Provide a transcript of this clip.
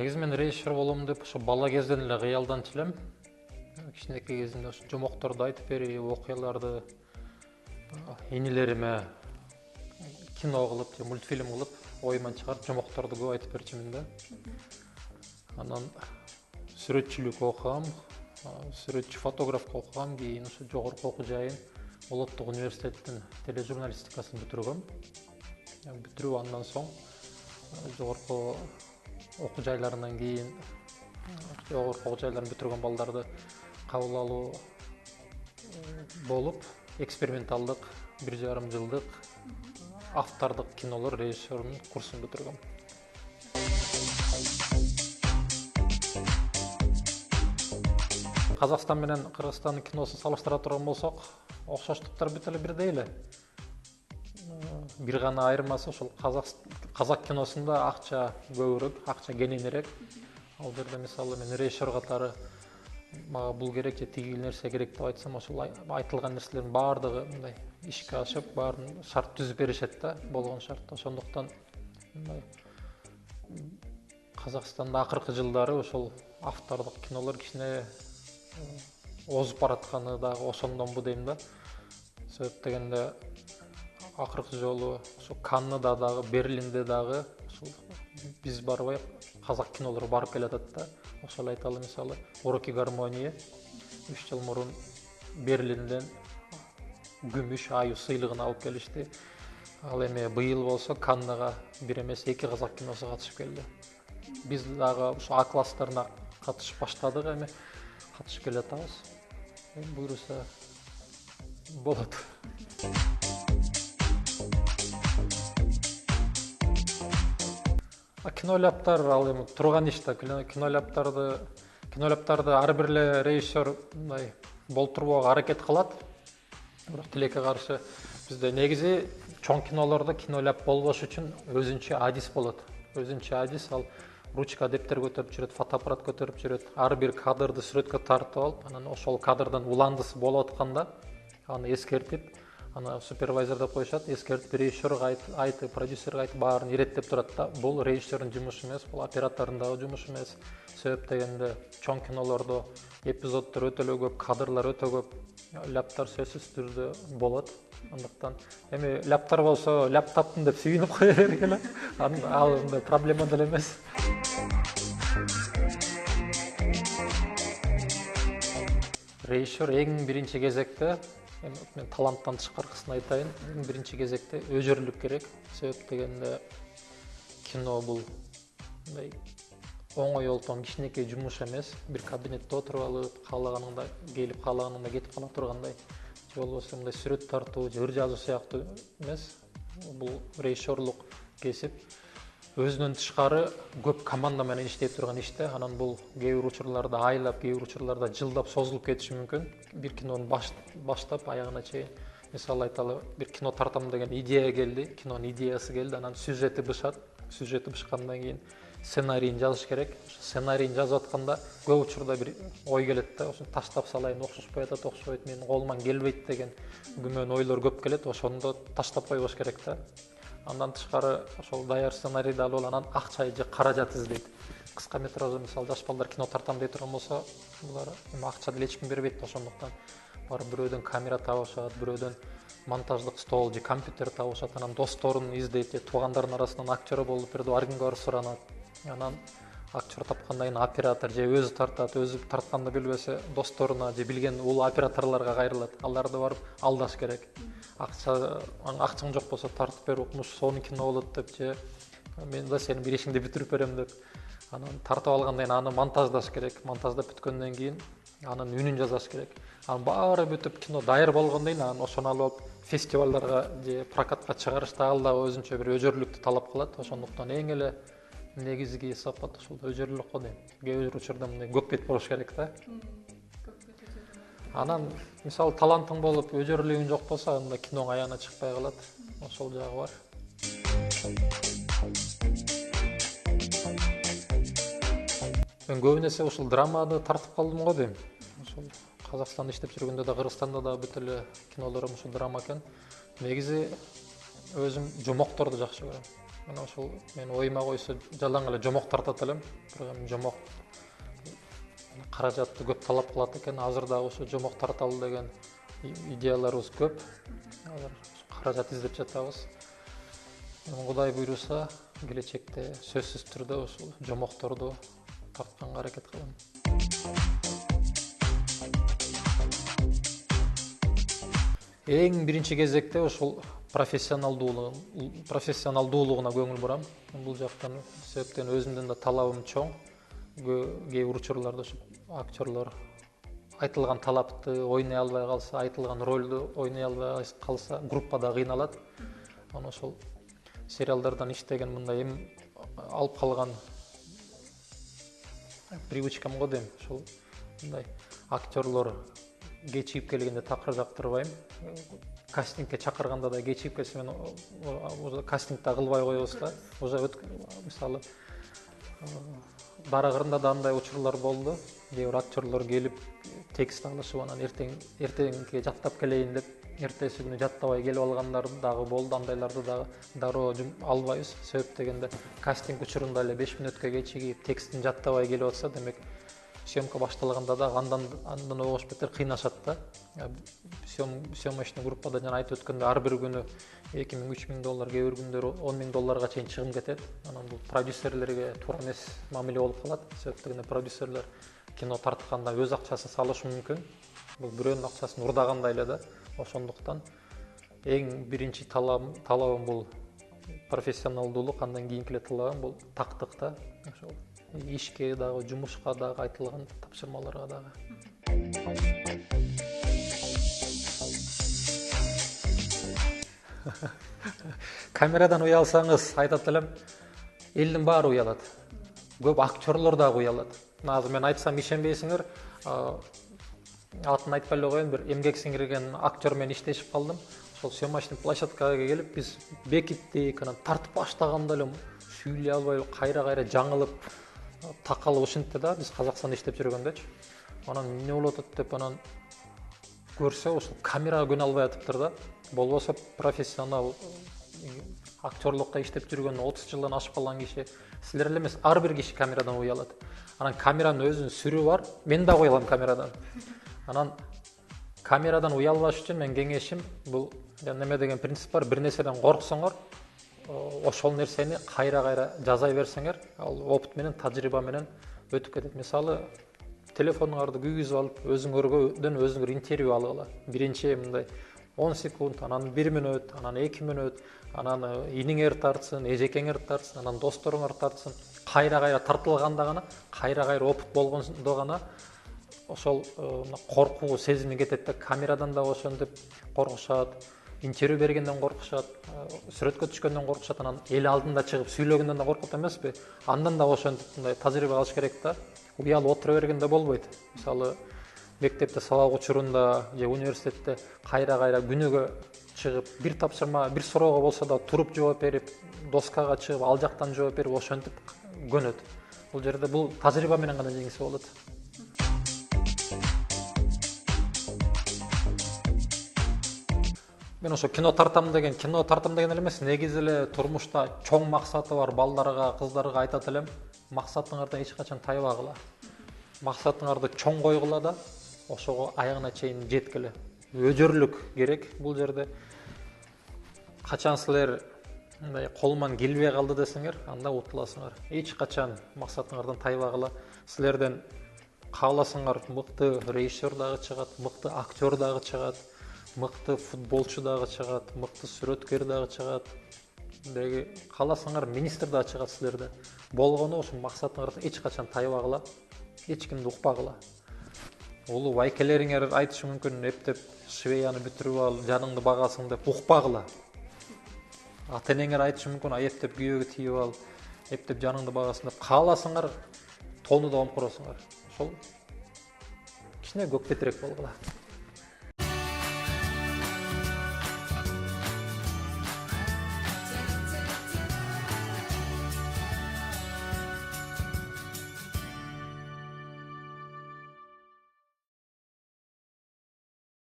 Негизи мен режиссер болом деп ошо бала кезден эле кыялданчу элем. Кичинекей кезимде ошо жомокторду айтып берип, окуяларды инилериме кино кылып же мультфильм кылып оюман чыгарып жомокторду көп айтып берчүмүн да. Анан сүрөтчүлүк окугам, сүрөтчү фотограф окугам, кийин ошо жогорку окуу жайын Улуттук университеттин тележурналистикасын бүтүргөм. Бүтүрүп андан соң жогорку окуу жайларынан кийин жогорку окуу жайларын бүтүргөн балдарды кабыл алуу болуп, эксперименталдык 1,5 жылдык автордук кинолор режиссерунун курсун бүтүргөм. Казакстан менен Кыргызстандын киносун салыштыра турган болсок, окшоштуктар бүт эле бирдей эле. Бир гана айырмасы ошол казак киносунда акча көбүрөөк, акча кененирээк. Ал жерде мисалы мен режиссер катары мага бул керек же тиги нерсе керек деп айтсам, ошол айтылган нерселердин баардыгы мындай ишке ашып, баарын шарт түзүп беришет да, болгон шарт. Ошондуктан Казакстанда акыркы жылдары ошол автордук кинолор кичине озуп баратканы дагы ошондонбу дейм да. Себеп дегенде акыркы жолу ошо Каннда дагы, Берлинде дагы ошол биз барбай казак кинолору барып келатат да. Ошол айталы мисалы Уроки гармонии 3 жыл мурун Берлинден күмүш аю сыйлыгын алып келишти. Ал эми быйыл болсо Каннага бир эмес 2 казак киносу катышып келди. Биз дагы ошо А класстарына катышып баштадык, эми катышып келатабыз. Буюрса болот. Кинолаптар ал эми турган иш да. Кинолаптарды ар бир эле режиссер мындай болтурбоого аракет кылат. Бирок тилекке каршы бизде негизи чоң кинолордо кинолап болбош үчүн өзүнчө адис болот. Өзүнчө адис ал ручка дептер көтөрүп жүрөт, фотоаппарат көтөрүп жүрөт. Ар бир кадрды сүрөткө тартып алып, анан ошол кадрдын уландысы болуп атканда аны эскертип, аны супервайзер деп коюшат, эскертип режиссерга айтып, продюсерге айтып баарын иреттеп турат да. Бул режиссердин жумушу эмес, бул оператордун дагы жумушу эмес. Себеп дегенде чоң кинолордо эпизоддор өтө эле көп, кадрлар өтө көп, ляптар сөзсүз түрдө болот. Андыктан эми ляптар болсо, ляп таптым деп сүйүнүп кое бергиле. Ал мындай проблема деле эмес. Режиссер эң биринчи кезекте, мен таланттан тышкаркысын айтайын, эң биринчи кезекте өжөрлүк керек. Себеп дегенде кино бул мындай оңой олтон кичинекей жумуш эмес. Бир кабинетте отуруп алып, каалаганыңда келип, каалаганыңда кетип кала тургандай, же болбосо мындай сүрөт тартуу, же ыр жазуу сыяктуу эмес. Бул режиссерлук кесип. Өзүнөн тышкары көп команда менен иштей турган иште. Анан бул кээ бир учурларда айлап, кээ бир учурларда жылдап созулуп кетиши мүмкүн. Бир кинону баштап аягына чейин, мисалы айталы, бир кино тартам деген идея келди, кинонун идеясы келди, анан сюжети бышат. Сюжети бышкандан кийин сценарийин жазыш керек. Сценарийин жазып атканда көп учурда бир ой келет да, ошону таштап салайын, окшошпой атат, окшобойт, менин колуман келбейт деген күмөн ойлор көп келет. Ошондо таштап койбош керек да. Андан тышкары ошол даяр сценарийди алып алып, анан акча же каражат издейт. Кыска метражда мисалы жаш балдар кино тартам дей турган болсо, булар эми акча деле эч ким бербейт. Ошондуктан барып бирөөдөн камера табышат, бирөөдөн монтаждык стол же компьютер табышат, анан досторун издейт, же туугандардын арасынан актер болуп берди, ар кимге барып суранат. Анан актер тапкандан кийин оператор же өзү тартат, өзү тартканды билбесе досторуна же билген улуу операторлорго кайрылат. Аларды барып алдаш керек. Акчаң жок болсо тартып бер, укмуш сонун кино болот деп, же мен да сенин бир ишиңди бүтүрүп берем деп. Анан тартып алгандан кийин аны монтаждаш керек. Монтаждап бүткөндөн кийин анын үнүн жасаш керек. Анын баары бүтүп кино даяр болгондон кийин анан ошону алып алып фестивалдарга же прокатка чыгарыш дагы өзүнчө бир өжөрлүктү талап кылат. Ошондуктан эң эле негизги сапат ошол өжөрлүк го дейм. Кээ бир учурда мындай көп бет болуш керек да. Анан мисалы талантың болуп, өжөрлүгүң жок болсо, анда киноң аягына чыкпай калат. Ошол жагы бар. Мен көп нерсе ушул драманы тартып калдым го дейм. Ошол Казакстанда иштеп жүргөндө да, Кыргызстанда да бүт эле кинолорум ушул драма экен. Негизи өзүм жомокторду жакшы көрөм. Мен ошол мен оюма койсо жалаң эле жомок тартат элем. Бирок жомок каражатты көп талап кылат экен. Азыр дагы ошо жомок тарталы деген идеяларыбыз көп. Азыр каражат издеп жатабыз. Кудай буйруса, келечекте сөзсүз түрдө ошол жомокторду тартканга аракет кылам. Эң биринчи кезекте ошол профессионалдуулугуна көңүл бурам. Бул жактан себептен өзүмдүн да талабым чоң. Кээ бир учурларда ошо актерлор айтылган талапты ойной албай калса, айтылган ролду ойной албай калса, группада кыйналат. Анан ошол сериалдардан иштеген мындай эми алып калган привычкам го дейм. Ошол мындай актерлор кечигип келгенде такыр жактырбайм. Кастингге чакырганда да кечигип келсе мен кастингда кылбай коебуз да. Уже мисалы барагырында да андай учурлар болду. Кээ бир актерлор келип текст алышып анан эртеңки жаттап келейин деп эртеси күнү жаттабай келип алгандар дагы болду. Андайларды дагы дароо албайбыз. Себеп дегенде кастинг учурунда эле 5 мүнөткө кечигип текстин жаттабай келип атса, демек съемка башталганда да андан огош бетер кыйнашат да. Съемочный группада жана айтып өткөндө ар бир күнү $2000–3000, кээ бир күндөр $10,000 чейин чыгым кетет. Анан бул продюсерлерге туура эмес мамиле болуп калат. Себеп дегенде продюсерлер кино тартканда өз акчасын салышы мүмкүн. Бул бирөөнүн акчасын урдагандай эле да. Ошондуктан эң биринчи талабым бул профессионалдуулук, андан кийинки эле талабым бул тактык да. Ошол ишке дагы, жумушка дагы, айтылган тапшырмаларга дагы. Камерадан уялсаңыз, айтат элем, элдин баары уялат. Көп актерлор дагы уялат. Азыр мен айтсам ишенбейсиңер, атын айтпай эле коеюн, бир эмгек сиңирген актер менен иштешип калдым. Ошол съемочный площадкага келип, биз бекиттик, анан тартып баштаганда эле сүйлөй албай, кайра жаңылып, такалып ушинтти да, биз Казакстанда иштеп жүргөндөчү. Анан эмне болуп атат деп анан көрсө, ошол камерага көнө албай атыптыр да. Болбосо профессионал актерлукта иштеп жүргөн 30 жылдан ашып калган киши, силер эле эмес, ар бир киши камерадан уялат. Анан камеранын өзүнүн сүрү бар. Мен да уялам камерадан. Анан камерадан уялбаш үчүн мен кеңешим бул неме деген принцип бар. Бир нерседен корксоңор, ошол нерсени кайра жазай берсеңер, ал опыт менен, тажрыйба менен өтүп кетет. Мисалы, телефонуңарды күйгүзүп алып, өзүңөрдөн өзүңөр интервью алгыла. Биринчи мындай 10 секунд, анан 1 мүнөт, анан 2 мүнөт, анан иниңер тартсын, эжекеңер тартсын, анан досторуңар тартсын. Кайра тартылганда гана, кайра опыт болгондо гана ошол коркуу сезими кетет да. Камерадан да ошентип коркушат, интервью бергенден коркушат, сүрөткө түшкөндөн коркушат, анан эл алдында чыгып сүйлөгөндөн да коркут эмеспи? Андан да ошентип мындай тажрыйба алыш керек да. Уялып отура бергенде болбойт. Мисалы, мектепте сабак учурунда же университетте кайра күнүгө чыгып, бир тапшырма, бир суроого болсо да туруп жооп берип, доскага чыгып, ал жактан жооп берип, ошентип көнөт. Бул жерде бул тажрыйба менен гана жеңсе болот. Мен ошо кино тартам деген эле эмес, негизи эле турмушта чоң максаты бар балдарга, кыздарга айтат элем, максатыңардан эч качан тайбагыла. Максатыңарды чоң койгула да, ошого аягына чейин жеткиле. Өжөрлүк керек бул жерде. Качан силер мындай колуман келбей калды десеңер, анда утуласыңар. Эч качан максатыңардан тайбагыла. Силерден кааласаңар, мыкты режиссер дагы чыгат, мыкты актер дагы чыгат, мыкты футболчу дагы чыгат, мыкты сүрөткер дагы чыгат. Деги кааласаңар, министр дагы чыгат силерде. Болгону ошо максатыңардан эч качан тайбагыла, эч кимди укпагыла. Улуу байкелериңер айтышы мүмкүн, эптеп швеяны бүтүрүп ал, жаныңды багасың деп укпагыла. Ата-энеңер айтышы мүмкүн, эптеп күйөөгө тийип ал, эптеп жаныңды багасың деп кааласаңар, тоону да омкуросуңар. Ошол кичине көк бетирээк болгула.